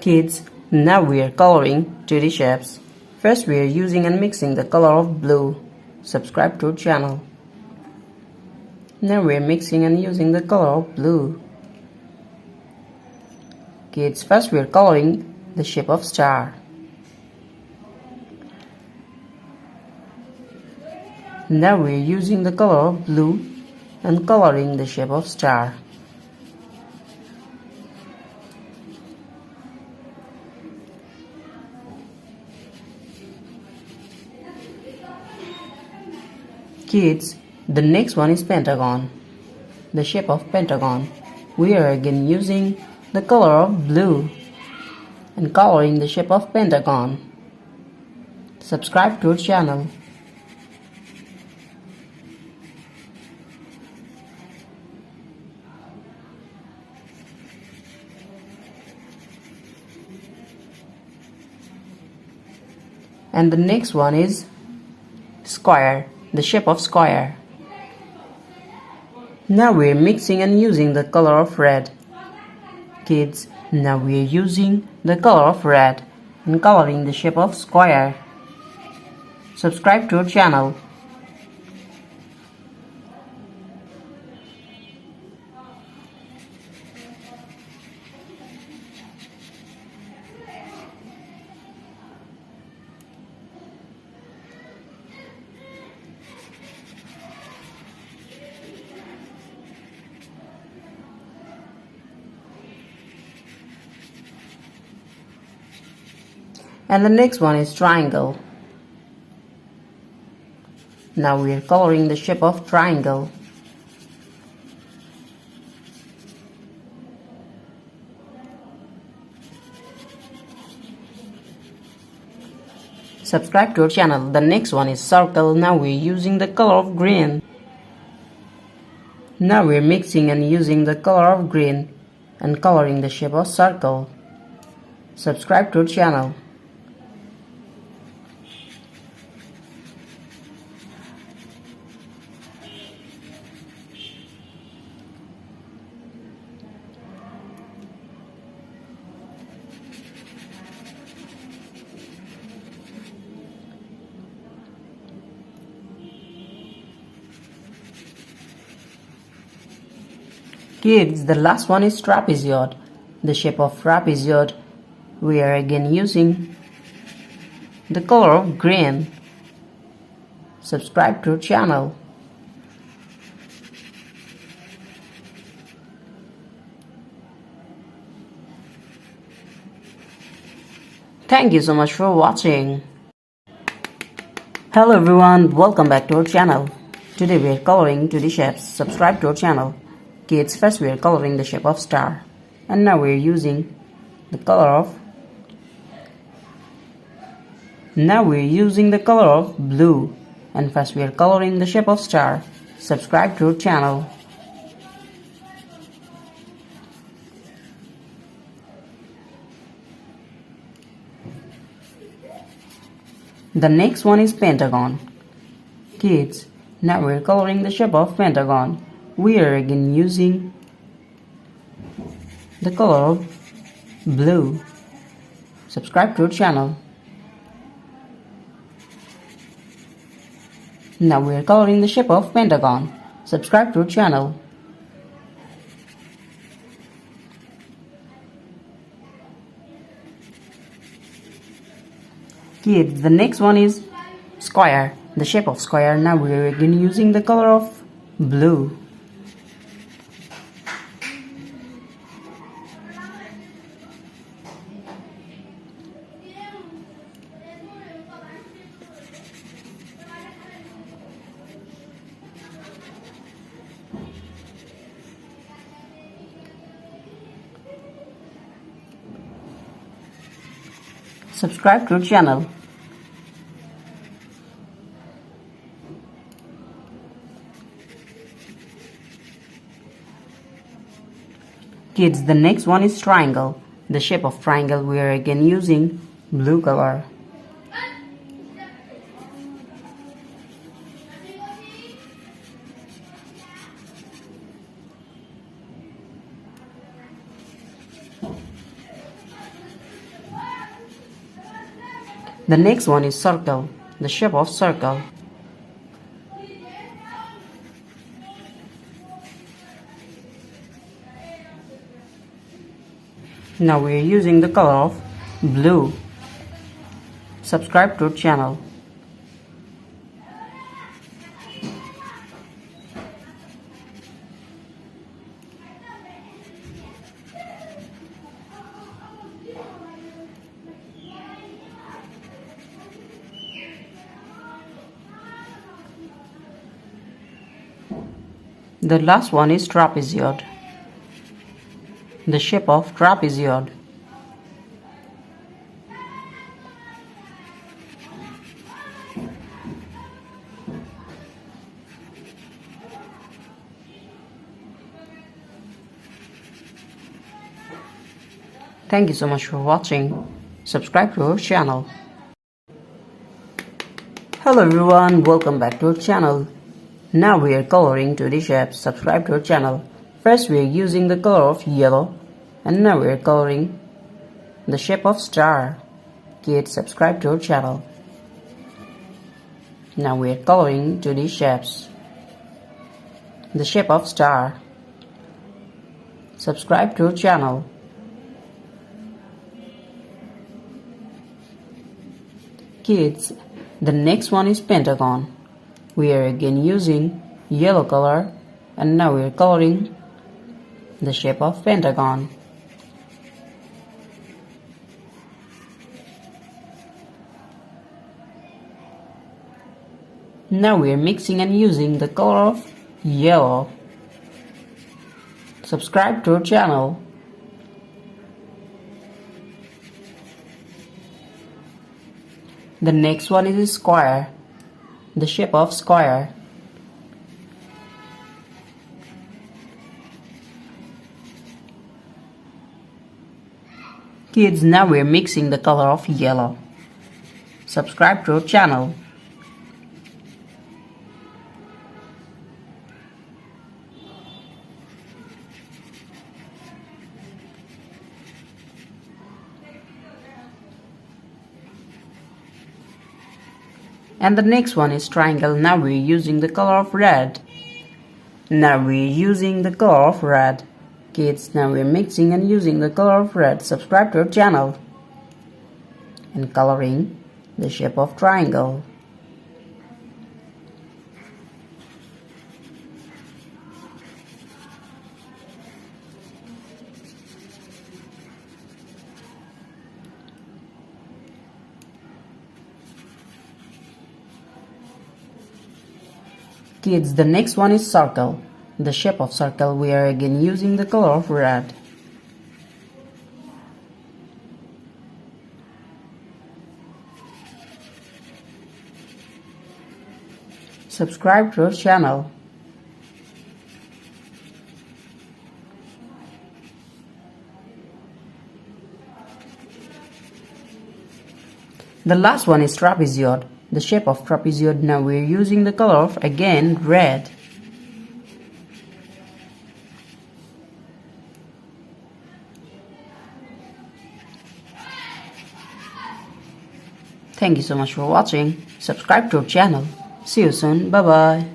Kids, now we are coloring 2D shapes. First we are using and mixing the color of blue. Subscribe to our channel. Now we are mixing and using the color of blue. Kids, first we are coloring the shape of star. Now we are using the color of blue and coloring the shape of star. Kids, the next one is pentagon. The shape of pentagon. We are again using the color of blue and coloring the shape of pentagon. Subscribe to our channel. And the next one is square, the shape of square. Now we are mixing and using the color of red. Kids, now we are using the color of red and coloring the shape of square. Subscribe to our channel. And the next one is triangle. Now we are coloring the shape of triangle. Subscribe to our channel. The next one is circle. Now we are using the color of green. Now we are mixing and using the color of green and coloring the shape of circle. Subscribe to our channel. Kids, the last one is trapezoid. The shape of trapezoid. We are again using the color of green. Subscribe to our channel. Thank you so much for watching. Hello everyone, welcome back to our channel. Today we are coloring 2D shapes. Subscribe to our channel. Kids, first we are coloring the shape of star. And now we are using the color of blue. And first we are coloring the shape of star. Subscribe to our channel. The next one is pentagon. Kids, now we are coloring the shape of pentagon. We are again using the color of blue. Subscribe to our channel. Now we are coloring the shape of pentagon. Subscribe to our channel. Kids, the next one is square. The shape of square. Now we are again using the color of blue. Subscribe to our channel. Kids, the next one is triangle. The shape of triangle, we are again using blue color. The next one is circle, the shape of circle. Now we are using the color of blue. Subscribe to our channel. The last one is trapezoid, the shape of trapezoid. Thank you so much for watching. Subscribe to our channel. Hello everyone, welcome back to our channel. Now we are coloring 2D shapes. Subscribe to our channel. First we are using the color of yellow, and now we are coloring the shape of star. Kids, subscribe to our channel. Now we are coloring 2D shapes. The shape of star. Subscribe to our channel. Kids, the next one is pentagon. We are again using yellow color, and now we are coloring the shape of pentagon. Now we are mixing and using the color of yellow. Subscribe to our channel. The next one is a square, the shape of square. Kids, now we are mixing the color of yellow. Subscribe to our channel. And the next one is triangle. Now we are using the color of red. Now we are using the color of red. Kids, now we are mixing and using the color of red. Subscribe to our channel. And coloring the shape of triangle. Kids, the next one is circle. The shape of circle, we are again using the color of red. Subscribe to our channel. The last one is trapezoid. The shape of trapezoid, now we are using the color of again red. Thank you so much for watching. Subscribe to our channel. See you soon. Bye bye.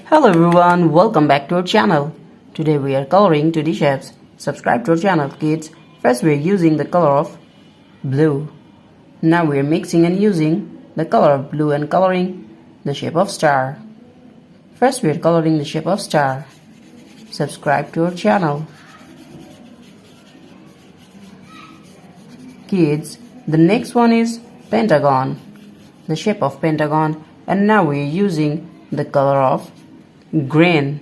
Hello everyone, welcome back to our channel. Today we are coloring 2D shapes. Subscribe to our channel, kids. First we are using the color of blue. Now we are mixing and using the color of blue and coloring the shape of star. First we are coloring the shape of star. Subscribe to our channel. Kids, the next one is pentagon. The shape of pentagon, and now we are using the color of green.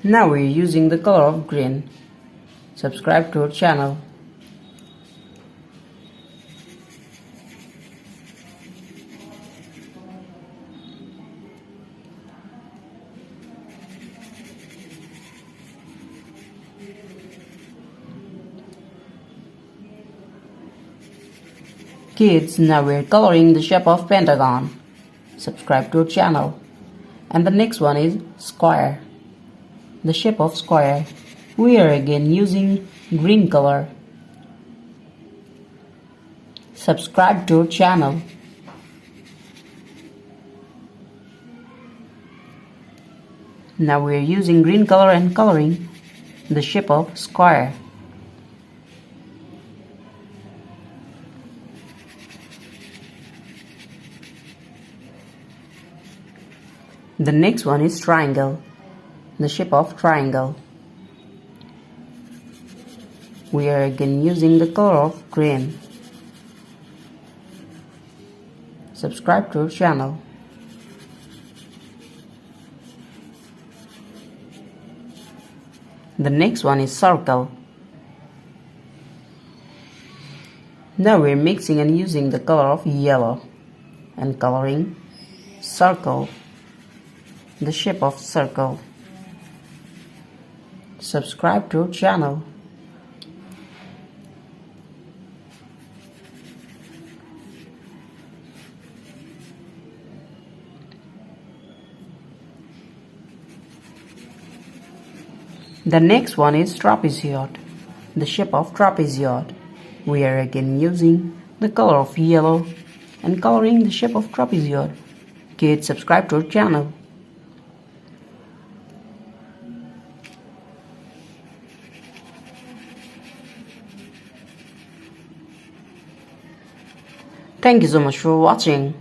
Now we are using the color of green. Subscribe to our channel. Kids, now we're coloring the shape of pentagon. Subscribe to our channel. And the next one is square. The shape of square. We are again using green color. Subscribe to our channel. Now we are using green color and coloring the shape of square. The next one is triangle, the shape of triangle. We are again using the color of green. Subscribe to our channel. The next one is circle. Now we are mixing and using the color of yellow and coloring circle, the shape of circle. Subscribe to our channel. The next one is trapezoid, the shape of trapezoid. We are again using the color of yellow and coloring the shape of trapezoid. Kids, subscribe to our channel. Thank you so much for watching.